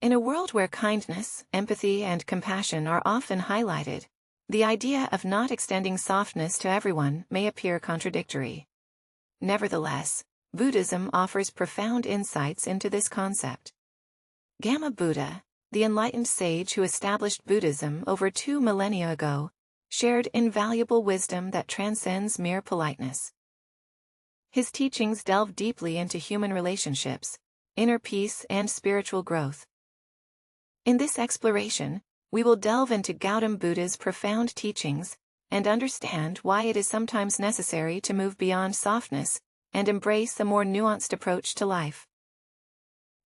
In a world where kindness, empathy, and compassion are often highlighted, the idea of not extending softness to everyone may appear contradictory. Nevertheless, Buddhism offers profound insights into this concept. Gautama Buddha, the enlightened sage who established Buddhism over 2 millennia ago, shared invaluable wisdom that transcends mere politeness. His teachings delve deeply into human relationships, inner peace, and spiritual growth. In this exploration, we will delve into Gautama Buddha's profound teachings and understand why it is sometimes necessary to move beyond softness and embrace a more nuanced approach to life.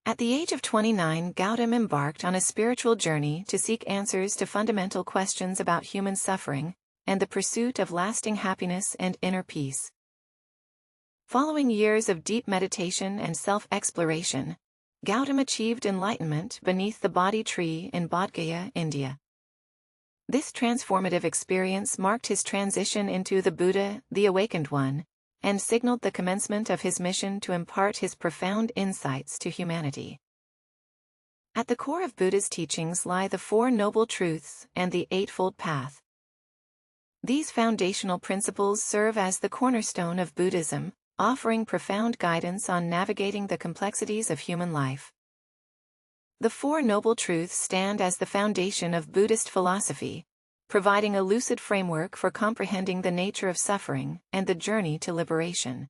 At the age of 29, Gautama embarked on a spiritual journey to seek answers to fundamental questions about human suffering and the pursuit of lasting happiness and inner peace. Following years of deep meditation and self-exploration, Gautama achieved enlightenment beneath the Bodhi tree in Bodh Gaya, India. This transformative experience marked his transition into the Buddha, the Awakened One, and signaled the commencement of his mission to impart his profound insights to humanity. At the core of Buddha's teachings lie the Four Noble Truths and the Eightfold Path. These foundational principles serve as the cornerstone of Buddhism, offering profound guidance on navigating the complexities of human life. The Four Noble Truths stand as the foundation of Buddhist philosophy, providing a lucid framework for comprehending the nature of suffering and the journey to liberation.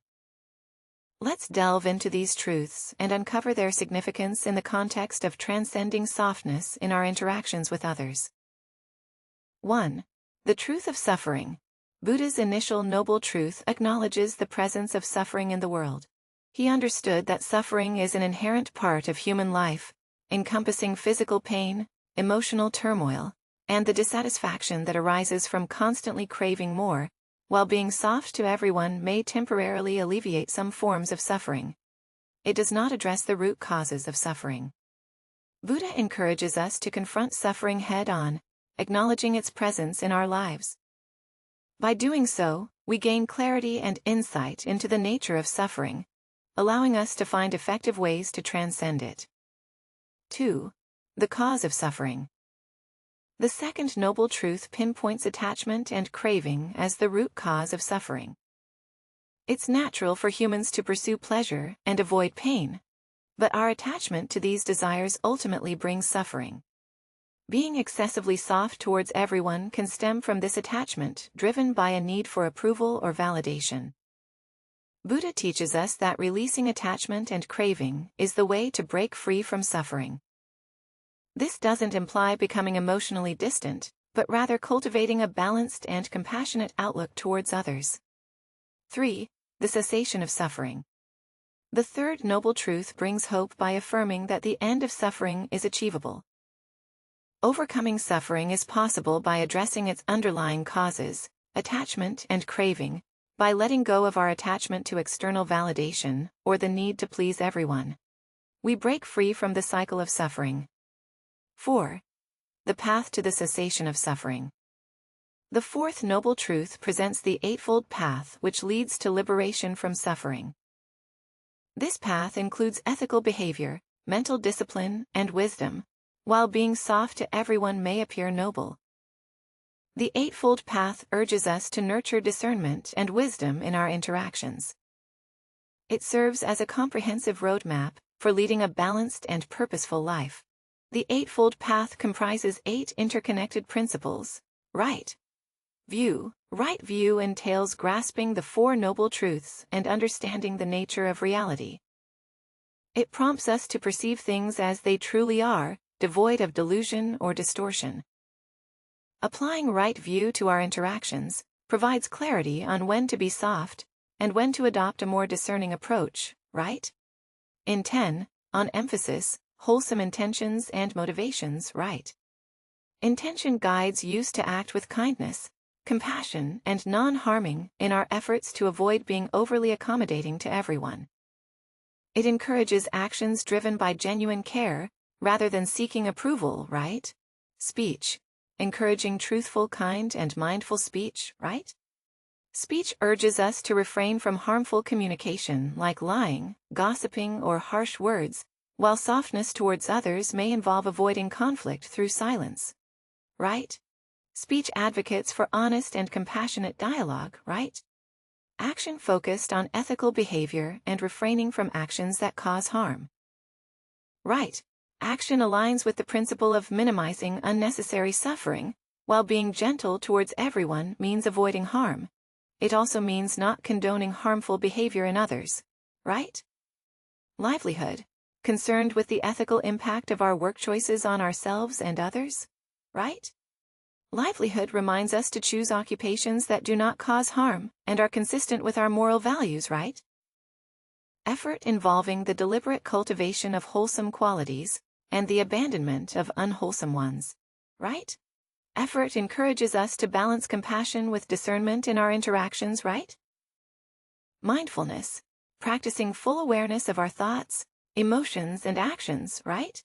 Let's delve into these truths and uncover their significance in the context of transcending softness in our interactions with others. 1. The truth of suffering. Buddha's initial noble truth acknowledges the presence of suffering in the world. He understood that suffering is an inherent part of human life, encompassing physical pain, emotional turmoil, and the dissatisfaction that arises from constantly craving more, while being soft to everyone may temporarily alleviate some forms of suffering. It does not address the root causes of suffering. Buddha encourages us to confront suffering head-on, acknowledging its presence in our lives. By doing so, we gain clarity and insight into the nature of suffering, allowing us to find effective ways to transcend it. 2. The cause of suffering. The second noble truth pinpoints attachment and craving as the root cause of suffering. It's natural for humans to pursue pleasure and avoid pain, but our attachment to these desires ultimately brings suffering. Being excessively soft towards everyone can stem from this attachment, driven by a need for approval or validation. Buddha teaches us that releasing attachment and craving is the way to break free from suffering. This doesn't imply becoming emotionally distant, but rather cultivating a balanced and compassionate outlook towards others. 3. The cessation of suffering. The third noble truth brings hope by affirming that the end of suffering is achievable. Overcoming suffering is possible by addressing its underlying causes, attachment and craving, by letting go of our attachment to external validation or the need to please everyone. We break free from the cycle of suffering. 4. The path to the cessation of suffering. The fourth noble truth presents the Eightfold Path, which leads to liberation from suffering. This path includes ethical behavior, mental discipline, and wisdom, while being soft to everyone may appear noble. The Eightfold Path urges us to nurture discernment and wisdom in our interactions. It serves as a comprehensive roadmap for leading a balanced and purposeful life. The Eightfold Path comprises 8 interconnected principles. Right view. Right view entails grasping the Four Noble Truths and understanding the nature of reality. It prompts us to perceive things as they truly are, devoid of delusion or distortion. Applying right view to our interactions provides clarity on when to be soft and when to adopt a more discerning approach, right? Intent, on emphasis, wholesome intentions and motivations, right? Intention guides use to act with kindness, compassion, and non-harming in our efforts to avoid being overly accommodating to everyone. It encourages actions driven by genuine care, rather than seeking approval, right? Speech, encouraging truthful, kind, and mindful speech, right? Speech urges us to refrain from harmful communication like lying, gossiping, or harsh words, while softness towards others may involve avoiding conflict through silence. Right? Speech advocates for honest and compassionate dialogue, right? Action focused on ethical behavior and refraining from actions that cause harm. Right. Action aligns with the principle of minimizing unnecessary suffering, while being gentle towards everyone means avoiding harm. It also means not condoning harmful behavior in others. Right? Livelihood. Concerned with the ethical impact of our work choices on ourselves and others. Right? Livelihood reminds us to choose occupations that do not cause harm and are consistent with our moral values, right? Effort involving the deliberate cultivation of wholesome qualities and the abandonment of unwholesome ones, right? Effort encourages us to balance compassion with discernment in our interactions, right? Mindfulness. Practicing full awareness of our thoughts, emotions, and actions, right?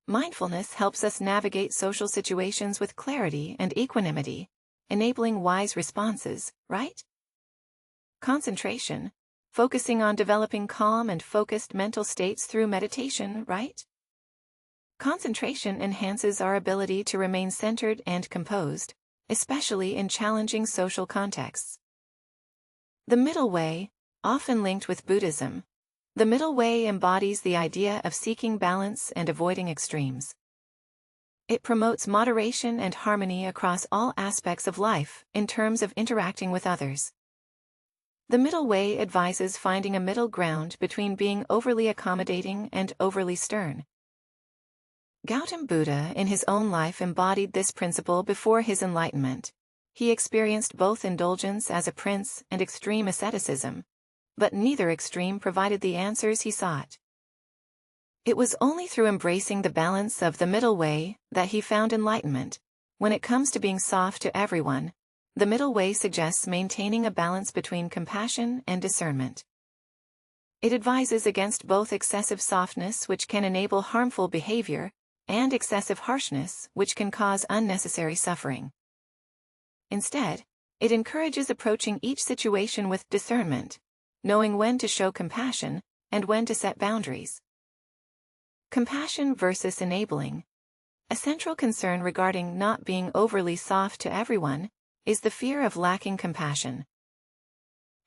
Mindfulness helps us navigate social situations with clarity and equanimity, enabling wise responses, right? Concentration. Focusing on developing calm and focused mental states through meditation, right? Concentration enhances our ability to remain centered and composed, especially in challenging social contexts. The middle way, often linked with Buddhism. The middle way embodies the idea of seeking balance and avoiding extremes. It promotes moderation and harmony across all aspects of life in terms of interacting with others. The middle way advises finding a middle ground between being overly accommodating and overly stern. Gautam Buddha in his own life embodied this principle before his enlightenment. He experienced both indulgence as a prince and extreme asceticism, but neither extreme provided the answers he sought. It was only through embracing the balance of the middle way that he found enlightenment. When it comes to being soft to everyone, the middle way suggests maintaining a balance between compassion and discernment. It advises against both excessive softness, which can enable harmful behavior, and excessive harshness, which can cause unnecessary suffering. Instead, it encourages approaching each situation with discernment, knowing when to show compassion and when to set boundaries. Compassion versus enabling. A central concern regarding not being overly soft to everyone is the fear of lacking compassion.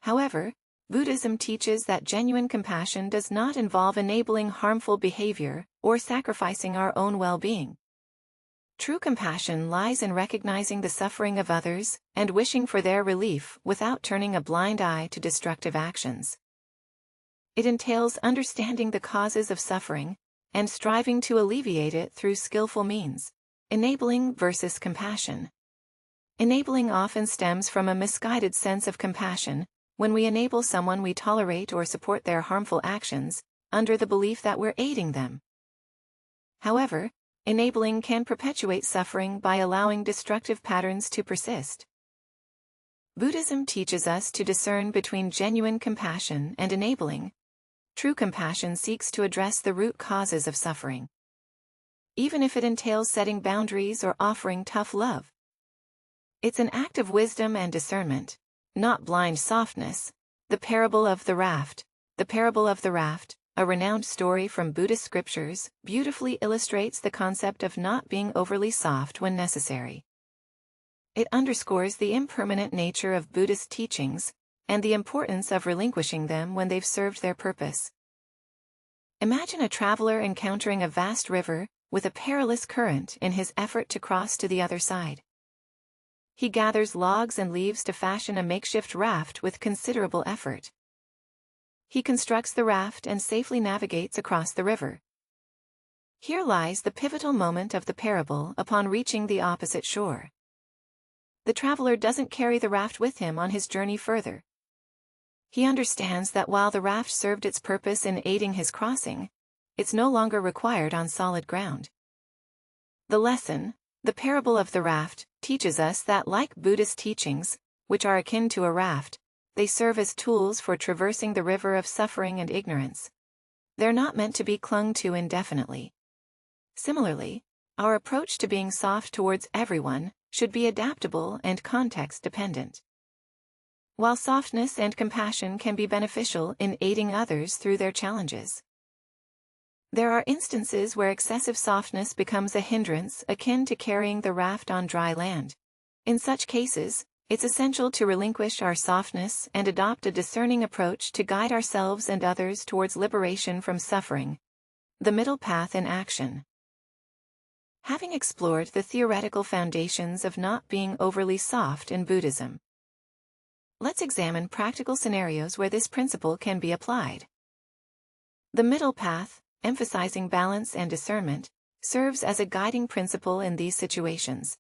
However, Buddhism teaches that genuine compassion does not involve enabling harmful behavior or sacrificing our own well-being. True compassion lies in recognizing the suffering of others and wishing for their relief without turning a blind eye to destructive actions. It entails understanding the causes of suffering and striving to alleviate it through skillful means. Enabling versus compassion. Enabling often stems from a misguided sense of compassion. When we enable someone, we tolerate or support their harmful actions, under the belief that we're aiding them. However, enabling can perpetuate suffering by allowing destructive patterns to persist. Buddhism teaches us to discern between genuine compassion and enabling. True compassion seeks to address the root causes of suffering, even if it entails setting boundaries or offering tough love. It's an act of wisdom and discernment, not blind softness. The Parable of the Raft. The Parable of the Raft, a renowned story from Buddhist scriptures, beautifully illustrates the concept of not being overly soft when necessary. It underscores the impermanent nature of Buddhist teachings and the importance of relinquishing them when they've served their purpose. Imagine a traveler encountering a vast river with a perilous current in his effort to cross to the other side. He gathers logs and leaves to fashion a makeshift raft with considerable effort. He constructs the raft and safely navigates across the river. Here lies the pivotal moment of the parable upon reaching the opposite shore. The traveler doesn't carry the raft with him on his journey further. He understands that while the raft served its purpose in aiding his crossing, it's no longer required on solid ground. The lesson, the parable of the raft, teaches us that like Buddhist teachings, which are akin to a raft, they serve as tools for traversing the river of suffering and ignorance. They're not meant to be clung to indefinitely. Similarly, our approach to being soft towards everyone should be adaptable and context-dependent. While softness and compassion can be beneficial in aiding others through their challenges, There are instances where excessive softness becomes a hindrance akin to carrying the raft on dry land. In such cases, it's essential to relinquish our softness and adopt a discerning approach to guide ourselves and others towards liberation from suffering. The middle path in action. Having explored the theoretical foundations of not being overly soft in Buddhism, let's examine practical scenarios where this principle can be applied. The middle path, emphasizing balance and discernment, serves as a guiding principle in these situations.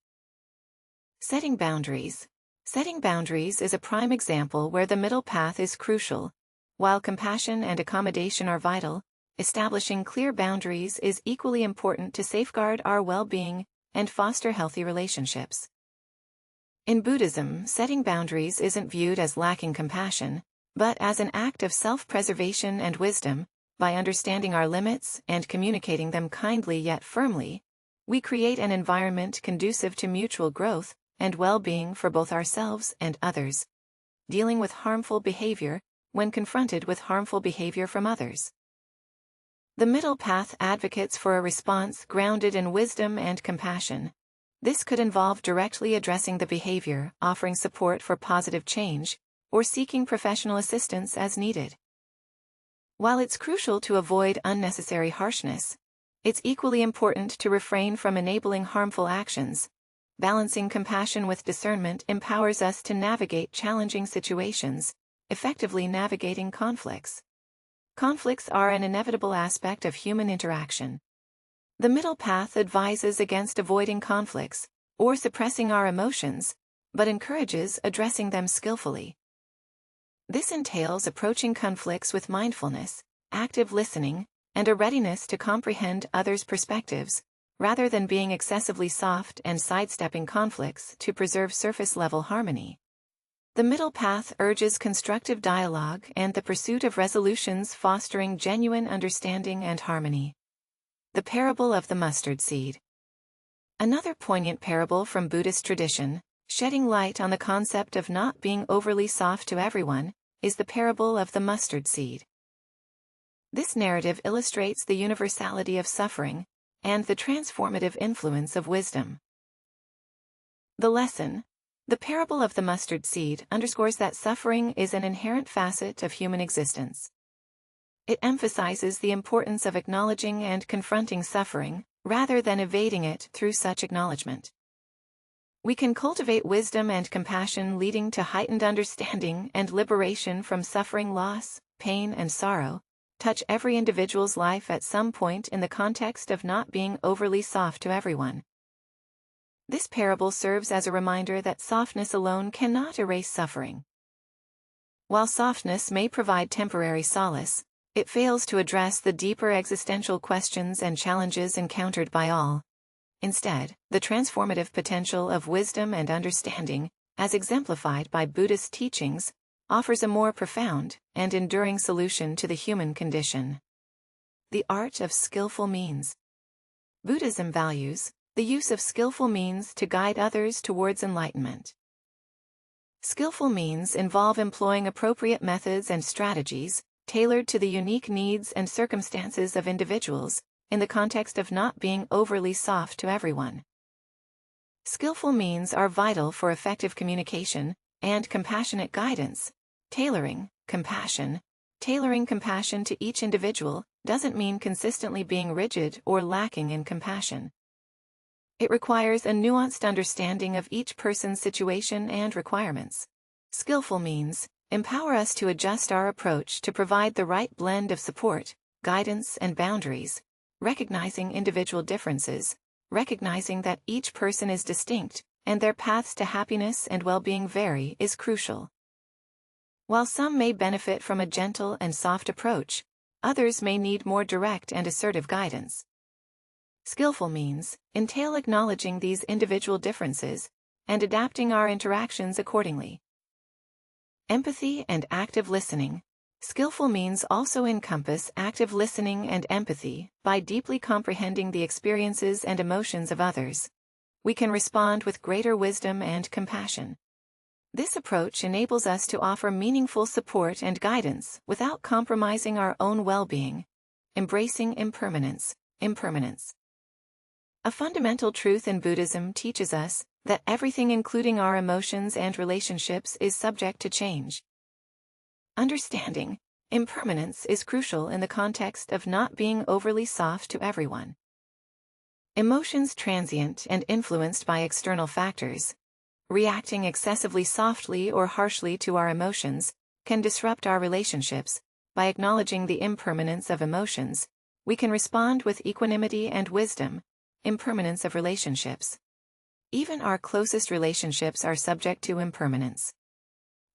Setting boundaries. Setting boundaries is a prime example where the middle path is crucial. While compassion and accommodation are vital, establishing clear boundaries is equally important to safeguard our well-being and foster healthy relationships. In Buddhism, setting boundaries isn't viewed as lacking compassion, but as an act of self-preservation and wisdom. By understanding our limits and communicating them kindly yet firmly, we create an environment conducive to mutual growth and well-being for both ourselves and others. Dealing with harmful behavior when confronted with harmful behavior from others. The middle path advocates for a response grounded in wisdom and compassion. This could involve directly addressing the behavior, offering support for positive change, or seeking professional assistance as needed. While it's crucial to avoid unnecessary harshness, it's equally important to refrain from enabling harmful actions. Balancing compassion with discernment empowers us to navigate challenging situations, effectively navigating conflicts. Conflicts are an inevitable aspect of human interaction. The middle path advises against avoiding conflicts or suppressing our emotions, but encourages addressing them skillfully. This entails approaching conflicts with mindfulness, active listening, and a readiness to comprehend others' perspectives, rather than being excessively soft and sidestepping conflicts to preserve surface-level harmony. The middle path urges constructive dialogue and the pursuit of resolutions fostering genuine understanding and harmony. The parable of the mustard seed. Another poignant parable from Buddhist tradition, shedding light on the concept of not being overly soft to everyone, is the parable of the mustard seed. This narrative illustrates the universality of suffering and the transformative influence of wisdom. The lesson. The parable of the mustard seed underscores that suffering is an inherent facet of human existence. It emphasizes the importance of acknowledging and confronting suffering, rather than evading it through such acknowledgement. We can cultivate wisdom and compassion, leading to heightened understanding and liberation from suffering. Loss, pain, and sorrow touch every individual's life at some point in the context of not being overly soft to everyone. This parable serves as a reminder that softness alone cannot erase suffering. While softness may provide temporary solace, it fails to address the deeper existential questions and challenges encountered by all. Instead, the transformative potential of wisdom and understanding, as exemplified by Buddhist teachings, offers a more profound and enduring solution to the human condition. The art of skillful means. Buddhism values the use of skillful means to guide others towards enlightenment. Skillful means involve employing appropriate methods and strategies, tailored to the unique needs and circumstances of individuals, in the context of not being overly soft to everyone. Skillful means are vital for effective communication and compassionate guidance. Tailoring compassion to each individual doesn't mean consistently being rigid or lacking in compassion. It requires a nuanced understanding of each person's situation and requirements. Skillful means empower us to adjust our approach to provide the right blend of support, guidance, and boundaries, recognizing individual differences, recognizing that each person is distinct, and their paths to happiness and well-being vary is crucial. While some may benefit from a gentle and soft approach, others may need more direct and assertive guidance. Skillful means entail acknowledging these individual differences and adapting our interactions accordingly. Empathy and active listening. Skillful means also encompass active listening and empathy. By deeply comprehending the experiences and emotions of others, we can respond with greater wisdom and compassion. This approach enables us to offer meaningful support and guidance without compromising our own well-being, embracing impermanence, impermanence. A fundamental truth in Buddhism teaches us that everything, including our emotions and relationships, is subject to change. Understanding impermanence is crucial in the context of not being overly soft to everyone. Emotions transient and influenced by external factors. Reacting excessively softly or harshly to our emotions can disrupt our relationships. By acknowledging the impermanence of emotions, we can respond with equanimity and wisdom. Impermanence of relationships. Even our closest relationships are subject to impermanence.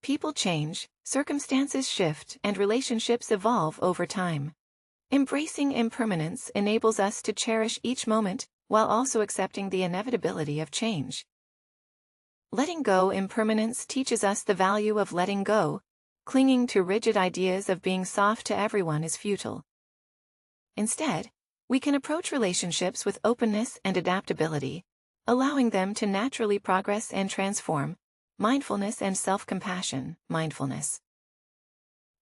People change, circumstances shift, and relationships evolve over time. Embracing impermanence enables us to cherish each moment, while also accepting the inevitability of change. Letting go impermanence teaches us the value of letting go. Clinging to rigid ideas of being soft to everyone is futile. Instead, we can approach relationships with openness and adaptability, allowing them to naturally progress and transform. Mindfulness and self-compassion, mindfulness.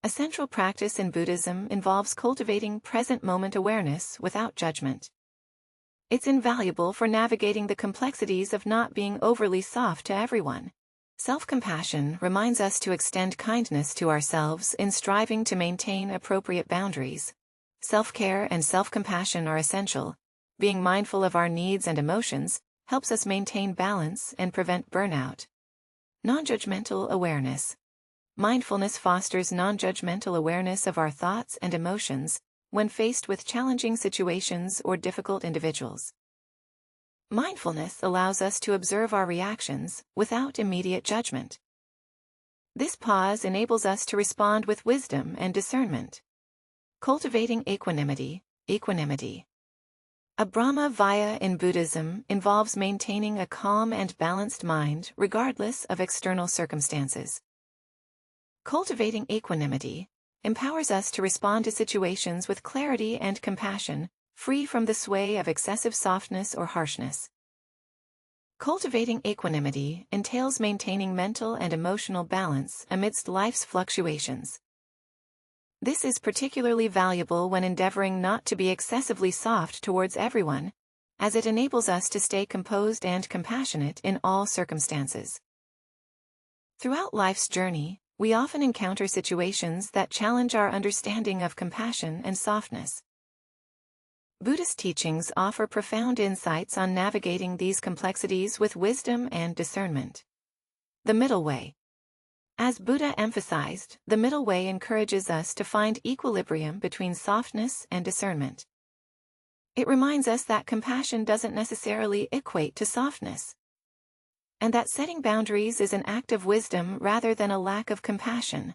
A central practice in Buddhism involves cultivating present-moment awareness without judgment. It's invaluable for navigating the complexities of not being overly soft to everyone. Self-compassion reminds us to extend kindness to ourselves in striving to maintain appropriate boundaries. Self-care and self-compassion are essential. Being mindful of our needs and emotions helps us maintain balance and prevent burnout. Non-judgmental awareness. Mindfulness fosters non-judgmental awareness of our thoughts and emotions when faced with challenging situations or difficult individuals. Mindfulness allows us to observe our reactions without immediate judgment. This pause enables us to respond with wisdom and discernment. Cultivating equanimity, equanimity. A Brahma Vaya in Buddhism involves maintaining a calm and balanced mind regardless of external circumstances. Cultivating equanimity empowers us to respond to situations with clarity and compassion, free from the sway of excessive softness or harshness. Cultivating equanimity entails maintaining mental and emotional balance amidst life's fluctuations. This is particularly valuable when endeavoring not to be excessively soft towards everyone, as it enables us to stay composed and compassionate in all circumstances. Throughout life's journey, we often encounter situations that challenge our understanding of compassion and softness. Buddhist teachings offer profound insights on navigating these complexities with wisdom and discernment. The middle way. As Buddha emphasized, the middle way encourages us to find equilibrium between softness and discernment. It reminds us that compassion doesn't necessarily equate to softness, and that setting boundaries is an act of wisdom rather than a lack of compassion.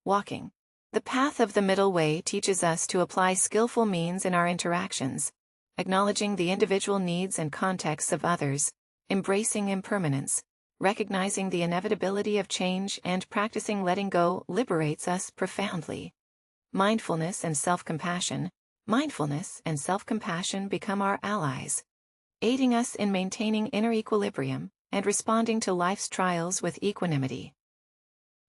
Walking the path of the middle way teaches us to apply skillful means in our interactions, acknowledging the individual needs and contexts of others, embracing impermanence, recognizing the inevitability of change, and practicing letting go liberates us profoundly. Mindfulness and self-compassion. Mindfulness and self-compassion become our allies, aiding us in maintaining inner equilibrium and responding to life's trials with equanimity.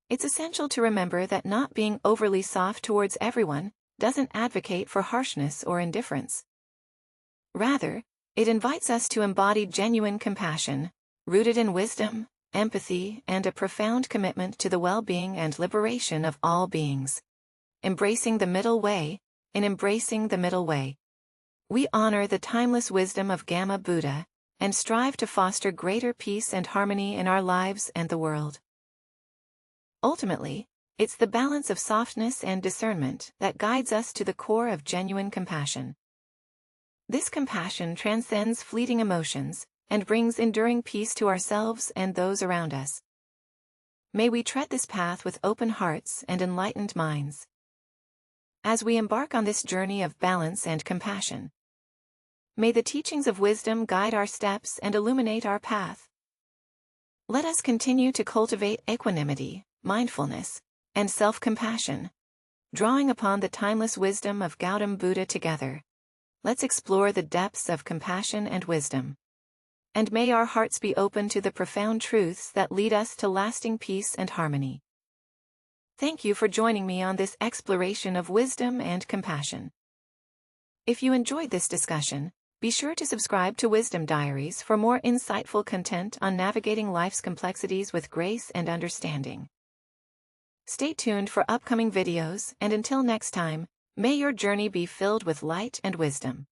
It's essential to remember that not being overly soft towards everyone doesn't advocate for harshness or indifference. Rather, it invites us to embody genuine compassion, rooted in wisdom, empathy, and a profound commitment to the well-being and liberation of all beings. Embracing the middle way. In embracing the middle way, we honor the timeless wisdom of Gamma Buddha and strive to foster greater peace and harmony in our lives and the world. Ultimately, it's the balance of softness and discernment that guides us to the core of genuine compassion. This compassion transcends fleeting emotions and brings enduring peace to ourselves and those around us. May we tread this path with open hearts and enlightened minds. As we embark on this journey of balance and compassion, may the teachings of wisdom guide our steps and illuminate our path. Let us continue to cultivate equanimity, mindfulness, and self-compassion, drawing upon the timeless wisdom of Gautama Buddha together. Let's explore the depths of compassion and wisdom. And may our hearts be open to the profound truths that lead us to lasting peace and harmony. Thank you for joining me on this exploration of wisdom and compassion. If you enjoyed this discussion, be sure to subscribe to Wisdom Diaries for more insightful content on navigating life's complexities with grace and understanding. Stay tuned for upcoming videos, and until next time, may your journey be filled with light and wisdom.